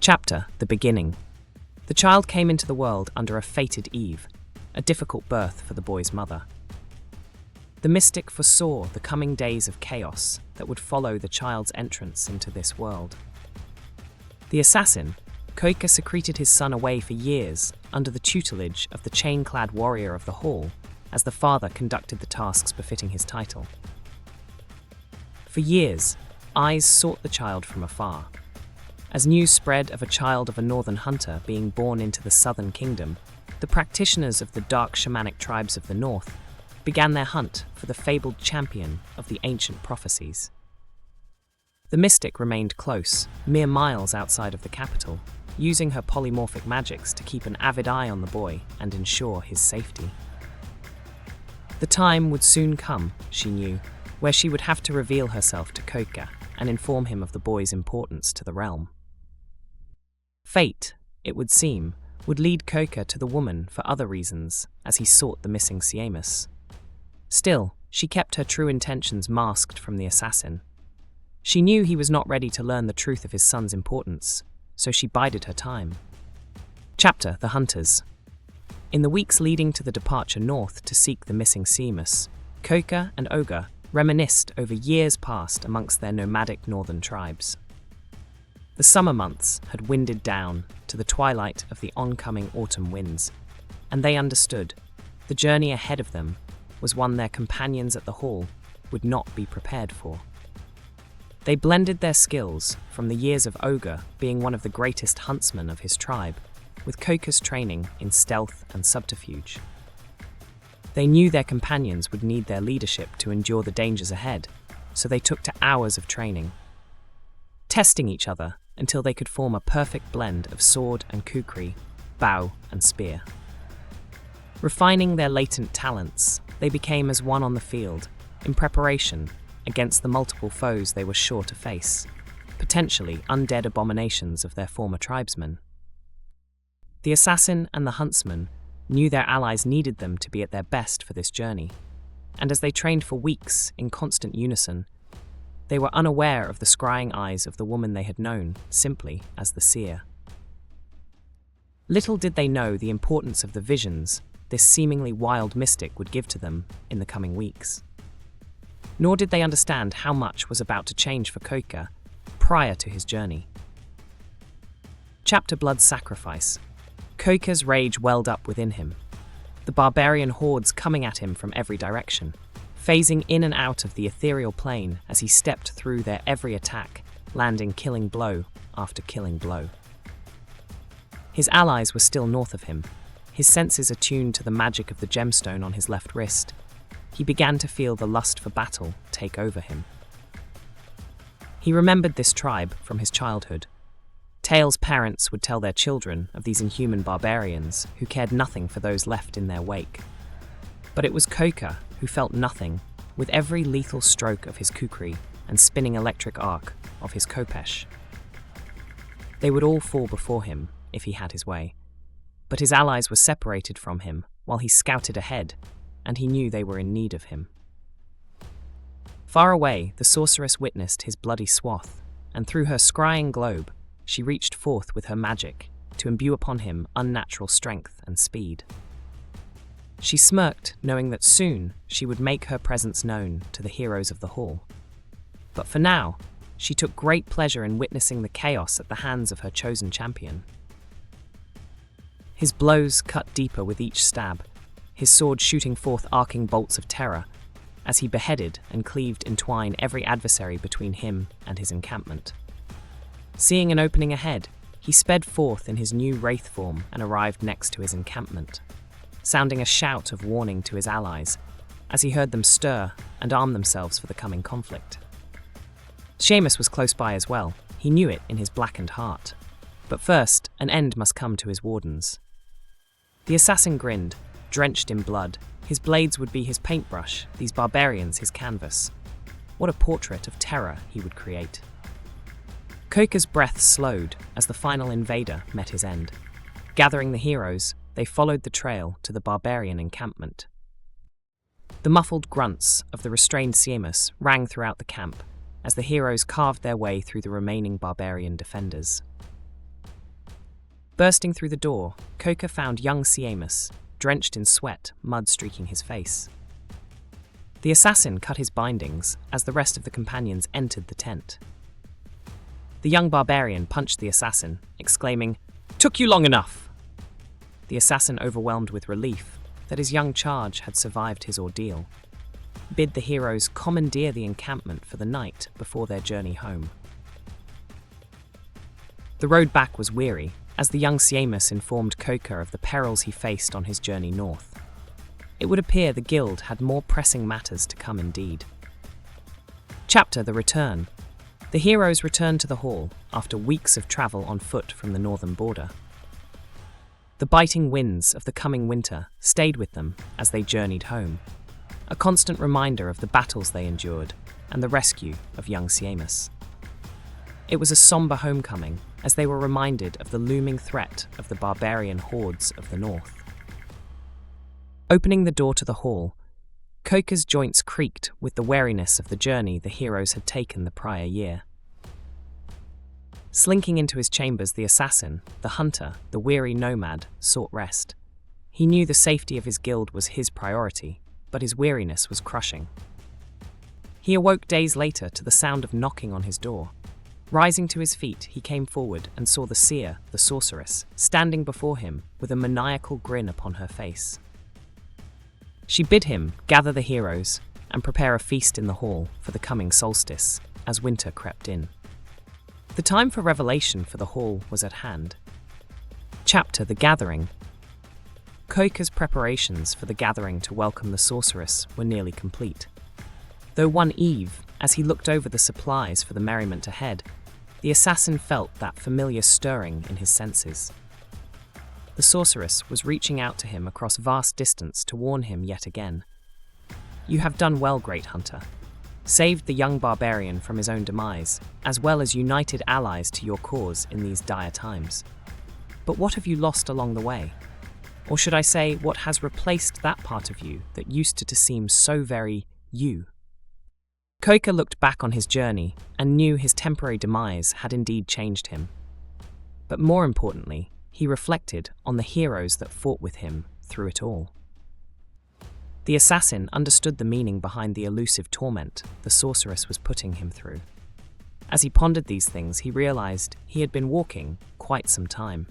Chapter: The Beginning. The child came into the world under a fated eve, a difficult birth for the boy's mother. The mystic foresaw the coming days of chaos that would follow the child's entrance into this world. The assassin, Köykkä, secreted his son away for years under the tutelage of the chain-clad warrior of the hall, as the father conducted the tasks befitting his title. For years, eyes sought the child from afar. As news spread of a child of a northern hunter being born into the southern kingdom, the practitioners of the dark shamanic tribes of the north began their hunt for the fabled champion of the ancient prophecies. The mystic remained close, mere miles outside of the capital, using her polymorphic magics to keep an avid eye on the boy and ensure his safety. The time would soon come, she knew, where she would have to reveal herself to Köykkä and inform him of the boy's importance to the realm. Fate, it would seem, would lead Köykkä to the woman for other reasons as he sought the missing Sorceress. Still, she kept her true intentions masked from the assassin. She knew he was not ready to learn the truth of his son's importance, so she bided her time. Chapter: The Hunters. In the weeks leading to the departure north to seek the missing Sorceress, Köykkä and Öga reminisced over years past amongst their nomadic northern tribes. The summer months had winded down to the twilight of the oncoming autumn winds, and they understood the journey ahead of them was one their companions at the hall would not be prepared for. They blended their skills from the years of Öga being one of the greatest huntsmen of his tribe, with Köykkä's training in stealth and subterfuge. They knew their companions would need their leadership to endure the dangers ahead, so they took to hours of training, testing each other until they could form a perfect blend of sword and kukri, bow and spear. Refining their latent talents, they became as one on the field, in preparation against the multiple foes they were sure to face, potentially undead abominations of their former tribesmen. The assassin and the huntsman knew their allies needed them to be at their best for this journey, and as they trained for weeks in constant unison, they were unaware of the scrying eyes of the woman they had known simply as the seer. Little did they know the importance of the visions this seemingly wild mystic would give to them in the coming weeks. Nor did they understand how much was about to change for Köykkä prior to his journey. Chapter: Blood Sacrifice. Köykkä's rage welled up within him, the barbarian hordes coming at him from every direction, phasing in and out of the ethereal plane as he stepped through their every attack, landing killing blow after killing blow. His allies were still north of him, his senses attuned to the magic of the gemstone on his left wrist. He began to feel the lust for battle take over him. He remembered this tribe from his childhood. Tales parents would tell their children of these inhuman barbarians who cared nothing for those left in their wake. But it was Köykkä who felt nothing with every lethal stroke of his kukri and spinning electric arc of his khopesh. They would all fall before him if he had his way, but his allies were separated from him while he scouted ahead, and he knew they were in need of him. Far away, the sorceress witnessed his bloody swath, and through her scrying globe, she reached forth with her magic to imbue upon him unnatural strength and speed. She smirked, knowing that soon she would make her presence known to the heroes of the hall. But for now, she took great pleasure in witnessing the chaos at the hands of her chosen champion. His blows cut deeper with each stab, his sword shooting forth arcing bolts of terror as he beheaded and cleaved in twine every adversary between him and his encampment. Seeing an opening ahead, he sped forth in his new wraith form and arrived next to his encampment, sounding a shout of warning to his allies as he heard them stir and arm themselves for the coming conflict. Seamus was close by as well. He knew it in his blackened heart. But first, an end must come to his wardens. The assassin grinned, drenched in blood. His blades would be his paintbrush, these barbarians his canvas. What a portrait of terror he would create. Köykkä's breath slowed as the final invader met his end. Gathering the heroes, they followed the trail to the barbarian encampment. The muffled grunts of the restrained Seamus rang throughout the camp as the heroes carved their way through the remaining barbarian defenders. Bursting through the door, Köykkä found young Sorceress, drenched in sweat, mud streaking his face. The assassin cut his bindings as the rest of the companions entered the tent. The young barbarian punched the assassin, exclaiming, "Took you long enough!" The assassin, overwhelmed with relief that his young charge had survived his ordeal, bid the heroes commandeer the encampment for the night before their journey home. The road back was weary, as the young Sorceress informed Köykkä of the perils he faced on his journey north. It would appear the guild had more pressing matters to come indeed. Chapter: The Return. The heroes returned to the hall after weeks of travel on foot from the northern border. The biting winds of the coming winter stayed with them as they journeyed home, a constant reminder of the battles they endured and the rescue of young Sorceress. It was a somber homecoming as they were reminded of the looming threat of the barbarian hordes of the north. Opening the door to the hall, Köykkä's joints creaked with the weariness of the journey the heroes had taken the prior year. Slinking into his chambers, the assassin, the hunter, the weary nomad, sought rest. He knew the safety of his guild was his priority, but his weariness was crushing. He awoke days later to the sound of knocking on his door. Rising to his feet, he came forward and saw the seer, the sorceress, standing before him with a maniacal grin upon her face. She bid him gather the heroes and prepare a feast in the hall for the coming solstice as winter crept in. The time for revelation for the hall was at hand. Chapter: The Gathering. Köykkä's preparations for the gathering to welcome the sorceress were nearly complete. Though one eve, as he looked over the supplies for the merriment ahead, the assassin felt that familiar stirring in his senses. The sorceress was reaching out to him across vast distance to warn him yet again. "You have done well, great hunter. Saved the young barbarian from his own demise, as well as united allies to your cause in these dire times. But what have you lost along the way? Or should I say, what has replaced that part of you that used to seem so very you?" Köykkä looked back on his journey and knew his temporary demise had indeed changed him. But more importantly, he reflected on the heroes that fought with him through it all. The assassin understood the meaning behind the elusive torment the sorceress was putting him through. As he pondered these things, he realized he had been walking quite some time.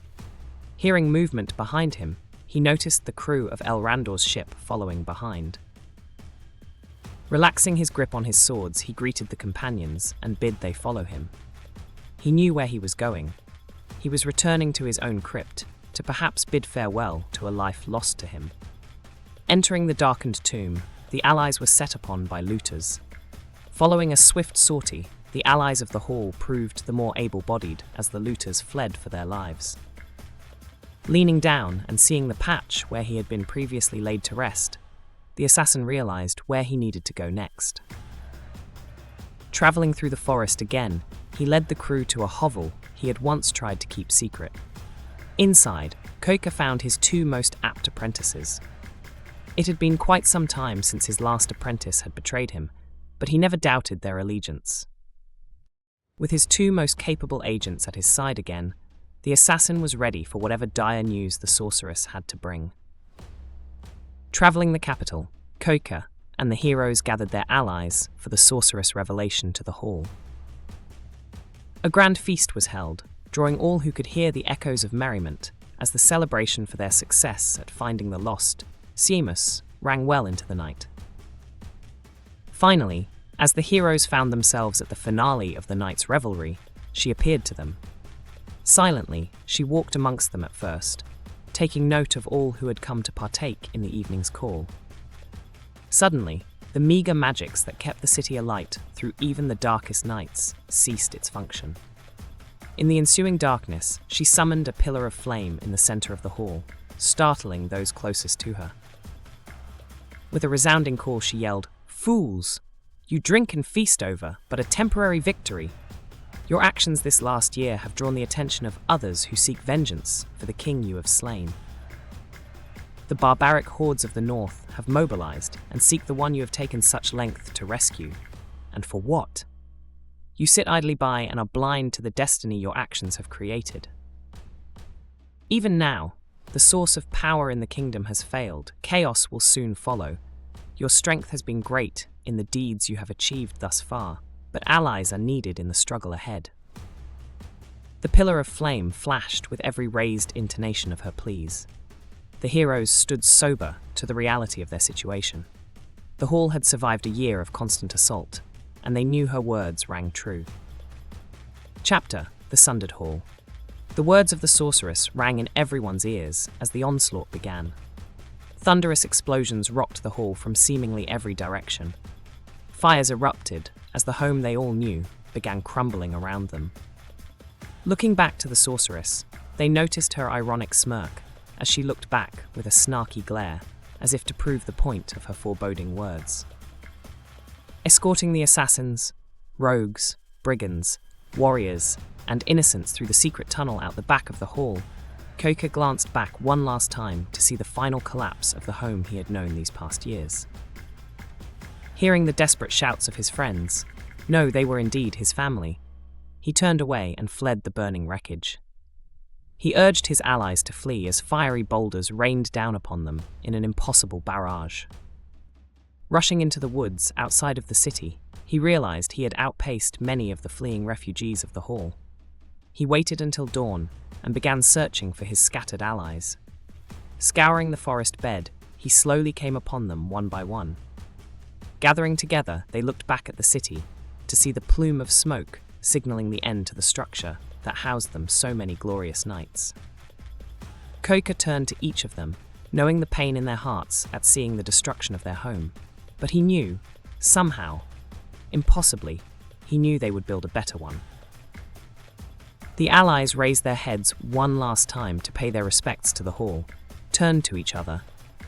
Hearing movement behind him, he noticed the crew of El Randor's ship following behind. Relaxing his grip on his swords, he greeted the companions and bid they follow him. He knew where he was going. He was returning to his own crypt to perhaps bid farewell to a life lost to him. Entering the darkened tomb, the allies were set upon by looters. Following a swift sortie, the allies of the hall proved the more able-bodied as the looters fled for their lives. Leaning down and seeing the patch where he had been previously laid to rest, the assassin realized where he needed to go next. Traveling through the forest again, he led the crew to a hovel he had once tried to keep secret. Inside, Köykkä found his two most apt apprentices. It had been quite some time since his last apprentice had betrayed him, but he never doubted their allegiance. With his two most capable agents at his side again, the assassin was ready for whatever dire news the sorceress had to bring. Traveling the capital, Köykkä and the heroes gathered their allies for the sorceress revelation to the hall. A grand feast was held, drawing all who could hear the echoes of merriment as the celebration for their success at finding the lost Sorceress rang well into the night. Finally, as the heroes found themselves at the finale of the night's revelry, she appeared to them. Silently, she walked amongst them at first, taking note of all who had come to partake in the evening's call. Suddenly, the meager magics that kept the city alight through even the darkest nights ceased its function. In the ensuing darkness, she summoned a pillar of flame in the center of the hall, startling those closest to her. With a resounding call, she yelled, "Fools! You drink and feast over but a temporary victory. Your actions this last year have drawn the attention of others who seek vengeance for the king you have slain. The barbaric hordes of the north have mobilized and seek the one you have taken such length to rescue. And for what? You sit idly by and are blind to the destiny your actions have created." Even now, the source of power in the kingdom has failed. Chaos will soon follow. Your strength has been great in the deeds you have achieved thus far, but allies are needed in the struggle ahead. The pillar of flame flashed with every raised intonation of her pleas. The heroes stood sober to the reality of their situation. The hall had survived a year of constant assault, and they knew her words rang true. Chapter: The Sundered Hall. The words of the sorceress rang in everyone's ears as the onslaught began. Thunderous explosions rocked the hall from seemingly every direction. Fires erupted as the home they all knew began crumbling around them. Looking back to the sorceress, they noticed her ironic smirk as she looked back with a snarky glare, as if to prove the point of her foreboding words. Escorting the assassins, rogues, brigands, warriors, and innocents through the secret tunnel out the back of the hall, Köykkä glanced back one last time to see the final collapse of the home he had known these past years. Hearing the desperate shouts of his friends, no, they were indeed his family, he turned away and fled the burning wreckage. He urged his allies to flee as fiery boulders rained down upon them in an impossible barrage. Rushing into the woods outside of the city, he realized he had outpaced many of the fleeing refugees of the hall. He waited until dawn and began searching for his scattered allies. Scouring the forest bed, he slowly came upon them one by one. Gathering together, they looked back at the city to see the plume of smoke signaling the end to the structure that housed them so many glorious nights. Köykkä turned to each of them, knowing the pain in their hearts at seeing the destruction of their home. But he knew, somehow, impossibly, he knew they would build a better one. The allies raised their heads one last time to pay their respects to the hall, turned to each other,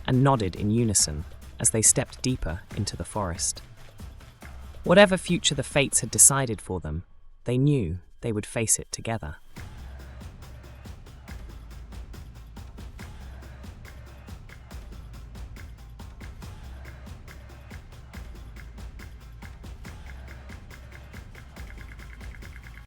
and nodded in unison as they stepped deeper into the forest. Whatever future the fates had decided for them, they knew they would face it together.